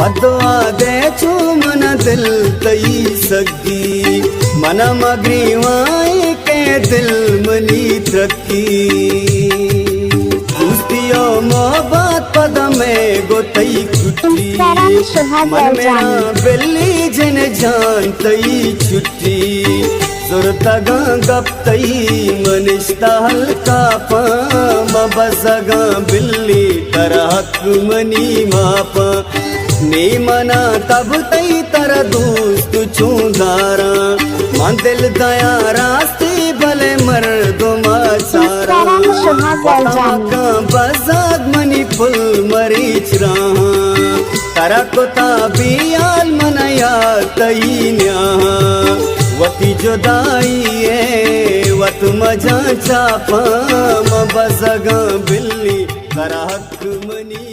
बदवा दे चू मन दिल तई सगी मन मग्रीवाई के दिल मनी तरक्की दोस्तियों मोहब्बत पद में गोतई कुटी मन में बिल्ली जन जान तई छुट्टी सुरता गप तई मनिष्ता हल्का पाम बसगा बिल्ली तरहक मनी माप नी मना तब तई तर दोस्त चूदारा मन दिल दया रास्ते भले मर्दो माचारा बजाग मनी फुल मरीच रहा तरा कोता बियाल मनया तई न्याहा वती जुदाई है वत मजा चापा बसगा बिल्ली तरहक मनी